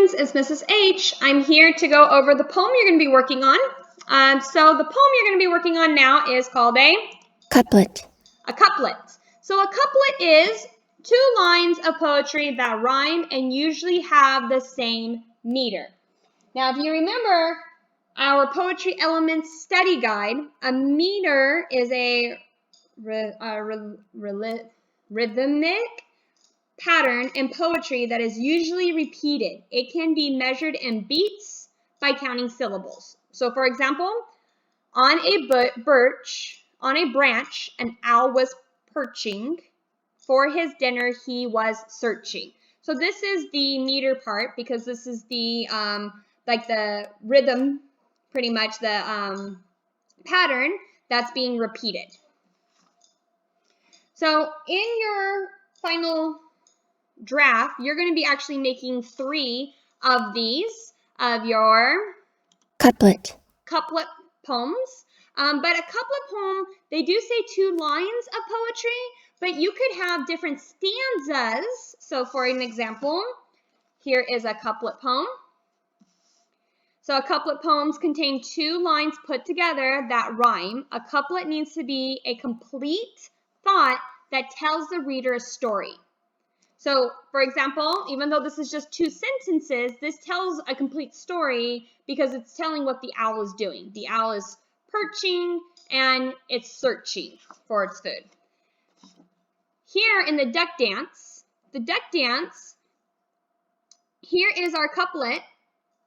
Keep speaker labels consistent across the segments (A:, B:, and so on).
A: students, it's Mrs. H. I'm here to go over the poem you're going to be working on. So the poem you're going to be working on now is called a
B: couplet.
A: A couplet. So a couplet is 2 lines of poetry that rhyme and usually have the same meter. Now, if you remember our Poetry Elements study guide, a meter is a rhythmic pattern in poetry that is usually repeated. It can be measured in beats by counting syllables. So, for example, on a branch, an owl was perching. For his dinner, he was searching. So this is the meter part because this is the like the rhythm, pretty much the pattern that's being repeated. So in your final draft, you're going to be actually making 3 of these of your
B: Couplet
A: poems. But a couplet poem, they do say 2 lines of poetry, but you could have different stanzas. So for an example, here is a couplet poem. So a couplet poems contain 2 lines put together that rhyme. A couplet needs to be a complete thought that tells the reader a story. So, for example, even though this is just 2 sentences, this tells a complete story because it's telling what the owl is doing. The owl is perching and it's searching for its food. Here in the duck dance, here is our couplet,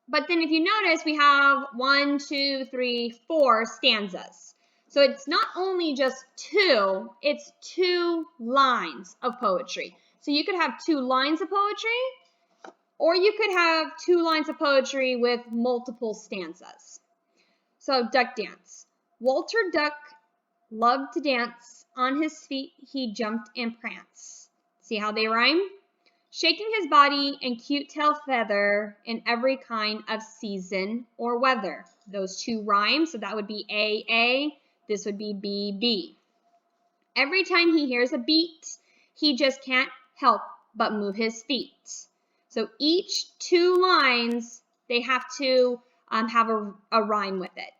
A: but then if you notice, we have 1, 2, 3, 4 stanzas. So it's not only just 2, it's 2 lines of poetry. So you could have 2 lines of poetry, or you could have 2 lines of poetry with multiple stanzas. So duck dance. Walter Duck loved to dance. On his feet he jumped and pranced. See how they rhyme? Shaking his body and cute tail feather in every kind of season or weather. Those 2 rhyme, so that would be A, this would be B. Every time he hears a beat, he just can't help but move his feet. So each 2 lines, they have to have a rhyme with it.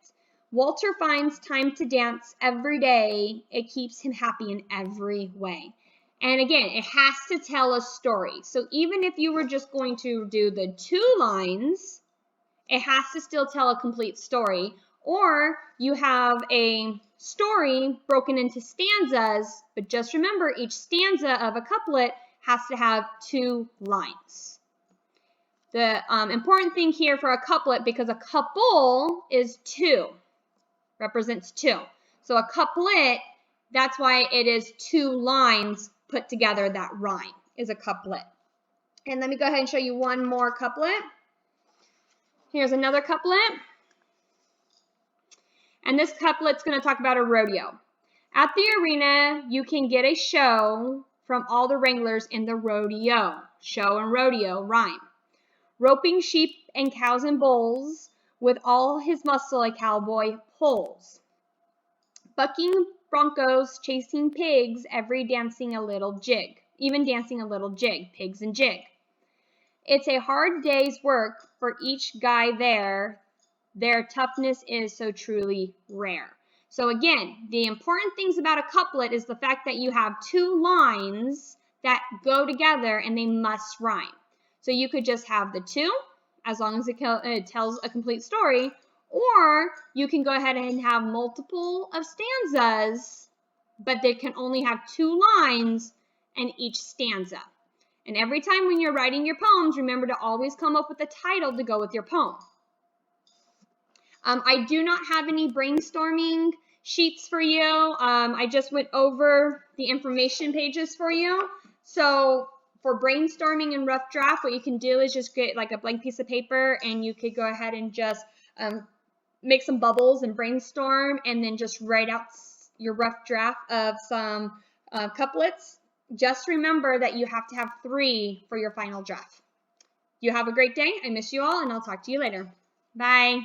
A: Walter finds time to dance every day. It keeps him happy in every way. And again, it has to tell a story. So even if you were just going to do the 2 lines, it has to still tell a complete story. Or you have a story broken into stanzas, but just remember each stanza of a couplet has to have 2 lines. The important thing here for a couplet, because a couple is 2, represents 2. So a couplet, that's why it is 2 lines put together that rhyme, is a couplet. And let me go ahead and show you one more couplet. Here's another couplet. And this couplet's going to talk about a rodeo. At the arena, you can get a show from all the wranglers in the rodeo. Show and rodeo rhyme. Roping sheep and cows and bulls, with all his muscle a cowboy pulls. Bucking broncos, chasing pigs, even dancing a little jig, pigs and jig. It's a hard day's work for each guy there. Their toughness is so truly rare. So again, the important things about a couplet is the fact that you have 2 lines that go together and they must rhyme. So you could just have the 2, as long as it tells a complete story, or you can go ahead and have multiple of stanzas, but they can only have 2 lines in each stanza. And every time when you're writing your poems, remember to always come up with a title to go with your poem. I do not have any brainstorming sheets for you. I just went over the information pages for you. So for brainstorming and rough draft, what you can do is just get like a blank piece of paper and you could go ahead and just make some bubbles and brainstorm and then just write out your rough draft of some couplets. Just remember that you have to have 3 for your final draft. You have a great day. I miss you all and I'll talk to you later. Bye.